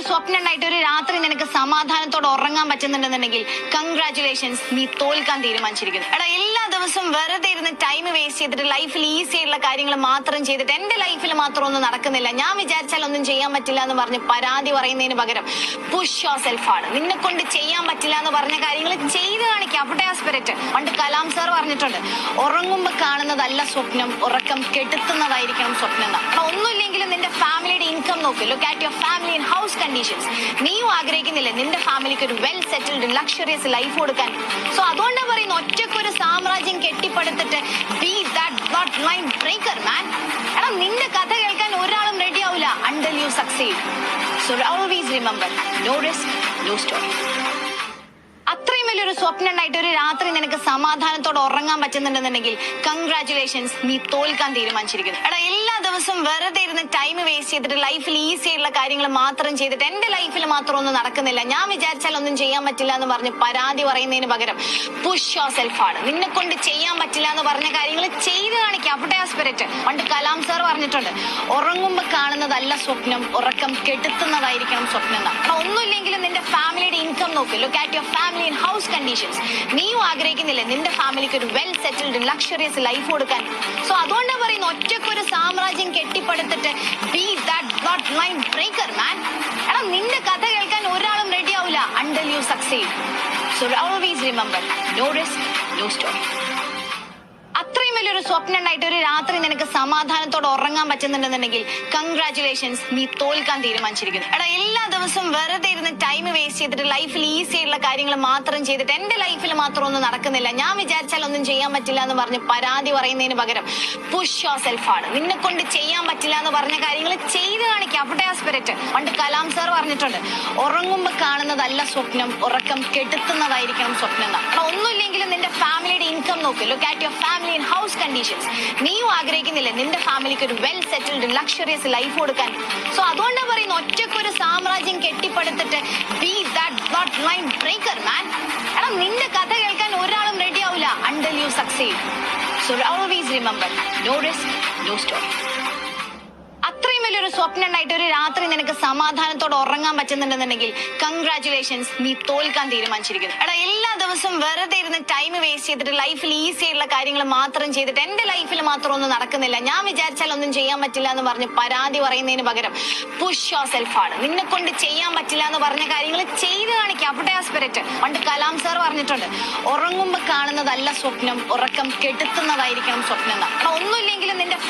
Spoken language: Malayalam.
സ്വപ്നം ഉണ്ടായിട്ട് ഒരു രാത്രി നിനക്ക് സമാധാനത്തോടെ ഉറങ്ങാൻ പറ്റുന്നുണ്ടെന്നുണ്ടെങ്കിൽ കൺഗ്രാറ്റുലേഷൻസ്, നീ തോൽക്കാൻ തീരുമാനിച്ചിരിക്കുന്നു. എടാ, എല്ലാ ദിവസവും വെറുതെ ഇരുന്ന് ടൈം വേസ്റ്റ് ചെയ്തിട്ട് ലൈഫിൽ ഈസി ആയിട്ടുള്ള കാര്യങ്ങൾ മാത്രം ചെയ്തിട്ട് എന്റെ ലൈഫിൽ മാത്രം ഒന്നും നടക്കുന്നില്ല, ഞാൻ വിചാരിച്ചാൽ ഒന്നും ചെയ്യാൻ പറ്റില്ല എന്ന് പറഞ്ഞ് പരാതി പറയുന്നതിന് പകരം പുഷ് യുവർ സെൽഫ് ആണ്. നിന്നെ കൊണ്ട് ചെയ്യാൻ പറ്റില്ല എന്ന് പറഞ്ഞ കാര്യങ്ങൾ ചെയ്ത് കാണിക്കുക. അവിടെ ആ സ്പിരിറ്റ്. പണ്ട് കലാം സാർ പറഞ്ഞിട്ടുണ്ട്, ഉറങ്ങുമ്പോ കാണുന്നതല്ല സ്വപ്നം, ഉറക്കം കെടുത്തുന്നതായിരിക്കണം സ്വപ്നം എന്ന്. അപ്പൊ ഒന്നുമില്ലെങ്കിലും നിന്റെ ഫാമിലിയുടെ ഇൻകം നോക്ക്. Look at your family and house conditions. നീയും ആഗ്രഹിക്കുന്നില്ലേ നിന്റെ ഫാമിലിക്ക് ഒരു വെൽ സെറ്റിൽഡ് ലക്ഷറിയസ് ലൈഫ് കൊടുക്കാൻ? സോ അതുകൊണ്ടാണ് പറയുന്നത്, ഒറ്റക്കൊരു സാമ്രാജ്യം കെട്ടിപ്പടുത്തിട്ട് be that not mind breaker man. എടാ, നിന്റെ കഥ കേൾക്കാൻ ഒരാളും റെഡി ആവില്ല until you succeed. So always remember, no risk, no story. അത്രയും വലിയൊരു സ്വപ്നം ഉണ്ടായിട്ട് ഒരു രാത്രി നിനക്ക് സമാധാനത്തോടെ ഉറങ്ങാൻ പറ്റുന്നുണ്ടെന്നുണ്ടെങ്കിൽ കൺഗ്രാറ്റുലേഷൻസ്, നീ തോൽക്കാൻ തീരുമാനിച്ചിരിക്കുന്നു. എടാ, എല്ലാ ദിവസവും വെറുതെ ഇരുന്ന് ടൈം വേസ്റ്റ് ചെയ്തിട്ട് ലൈഫിൽ ഈസി ആയിട്ടുള്ള കാര്യങ്ങൾ മാത്രം ചെയ്തിട്ട് എന്റെ ലൈഫിൽ മാത്രം ഒന്നും നടക്കുന്നില്ല, ഞാൻ വിചാരിച്ചാൽ ഒന്നും ചെയ്യാൻ പറ്റില്ല എന്ന് പറഞ്ഞ് പരാതി പറയുന്നതിന് പകരം പുഷ് യുവർ സെൽഫ് ആണ്. നിന്നെ കൊണ്ട് ചെയ്യാൻ പറ്റില്ല എന്ന് പറഞ്ഞ കാര്യങ്ങൾ ചെയ്ത് കാണിക്കുക. അവിടെ ആ സ്പിരിറ്റ്. പണ്ട് കലാം സാർ പറഞ്ഞിട്ടുണ്ട്, ഉറങ്ങുമ്പോ കാണുന്നതല്ല സ്വപ്നം, ഉറക്കം കെടുത്തുന്നതായിരിക്കണം സ്വപ്നം എന്ന്. അപ്പൊ ഒന്നുമില്ലെങ്കിലും നിന്റെ ഫാമിലിയുടെ ഇൻകം നോക്ക്. Look at your family and house conditions. നീയും ആഗ്രഹിക്കുന്നില്ലേ നിന്റെ ഫാമിലിക്ക് ഒരു വെൽ സെറ്റിൽഡ് ലക്ഷറിയസ് ലൈഫ് കൊടുക്കാൻ? സോ അതുകൊണ്ടാണ് പറയുന്നത്, ഒറ്റക്കൊരു സാമ്രാജ്യം കെട്ടിപ്പടുത്തിട്ട് be that not mind breaker man. എടാ, നിന്റെ കഥ കേൾക്കാൻ ഒരാളും റെഡി ആവില്ല until you succeed. So always remember, no risk, no story. അത്രയും വലിയൊരു സ്വപ്നം ഉണ്ടായിട്ട് ഒരു രാത്രി നിനക്ക് സമാധാനത്തോടെ ഉറങ്ങാൻ പറ്റുന്നുണ്ടെന്നുണ്ടെങ്കിൽ കൺഗ്രാറ്റുലേഷൻസ്, നീ തോൽക്കാൻ തീരുമാനിച്ചിരിക്കുന്നു. എടാ, എല്ലാ ദിവസവും വെറുതെ ഇരുന്ന് ടൈം വേസ്റ്റ് ചെയ്തിട്ട് ലൈഫിൽ ഈസി ആയിട്ടുള്ള കാര്യങ്ങൾ മാത്രം ചെയ്തിട്ട് എന്റെ ലൈഫിൽ മാത്രം ഒന്നും നടക്കുന്നില്ല, ഞാൻ വിചാരിച്ചാൽ ഒന്നും ചെയ്യാൻ പറ്റില്ല എന്ന് പറഞ്ഞ് പരാതി പറയുന്നതിന് പകരം പുഷ് യുവർ സെൽഫ് ആണ്. നിന്നെ കൊണ്ട് ചെയ്യാൻ പറ്റില്ല എന്ന് പറഞ്ഞ കാര്യങ്ങൾ ചെയ്ത് കാണിക്കുക. അവിടെ ആ സ്പിരിറ്റ്. പണ്ട് കലാം സാർ പറഞ്ഞിട്ടുണ്ട്, ഉറങ്ങുമ്പോ കാണുന്നതല്ല സ്വപ്നം, ഉറക്കം കെടുത്തുന്നതായിരിക്കണം സ്വപ്നം എന്ന്. അപ്പൊ ഒന്നുമില്ലെങ്കിലും നിന്റെ ഫാമിലിയുടെ ഇൻകം നോക്ക്. Look at your family and house conditions. നീയും ആഗ്രഹിക്കുന്നില്ലേ നിന്റെ ഫാമിലിക്ക് ഒരു വെൽ സെറ്റിൽഡ് ലക്ഷറിയസ് ലൈഫ് കൊടുക്കാൻ? സോ അതുകൊണ്ടാണ് പറയുന്നത്, ഒറ്റക്കൊരു സാമ്രാജ്യം കെട്ടിപ്പടുത്തിട്ട് be that not mind breaker man. എടാ, നിന്റെ കഥ കേൾക്കാൻ ഒരാളും റെഡി ആവില്ല until you succeed. So always remember, no risk, no story. അത്രയും വലിയൊരു സ്വപ്നം ഉണ്ടായിട്ട് ഒരു രാത്രി നിനക്ക് സമാധാനത്തോടെ ഉറങ്ങാൻ പറ്റുന്നുണ്ടെന്നുണ്ടെങ്കിൽ കൺഗ്രാറ്റുലേഷൻസ്, നീ തോൽക്കാൻ തീരുമാനിച്ചിരിക്കുന്നു. എടാ, എല്ലാ ദിവസവും വെറുതെ ഇരുന്ന് ടൈം വേസ്റ്റ് ചെയ്തിട്ട് ലൈഫിൽ ഈസി ആയിട്ടുള്ള കാര്യങ്ങൾ മാത്രം ചെയ്തിട്ട് എന്റെ ലൈഫിൽ മാത്രം ഒന്നും നടക്കുന്നില്ല, ഞാൻ വിചാരിച്ചാൽ ഒന്നും ചെയ്യാൻ പറ്റില്ല എന്ന് പറഞ്ഞ് പരാതി പറയുന്നതിന് പകരം പുഷ് യുവർ സെൽഫ് ആണ്. നിന്നെ കൊണ്ട് ചെയ്യാൻ പറ്റില്ല എന്ന് പറഞ്ഞ കാര്യങ്ങൾ ചെയ്ത് കാണിക്കുക. അവിടെ ആ സ്പിരിറ്റ്. പണ്ട് കലാം സാർ പറഞ്ഞിട്ടുണ്ട്, ഉറങ്ങുമ്പോ കാണുന്നതല്ല സ്വപ്നം, ഉറക്കം കെടുത്തുന്നതായിരിക്കണം സ്വപ്നം എന്ന്. അപ്പൊ ഒന്നുമില്ലെങ്കിലും നിന്റെ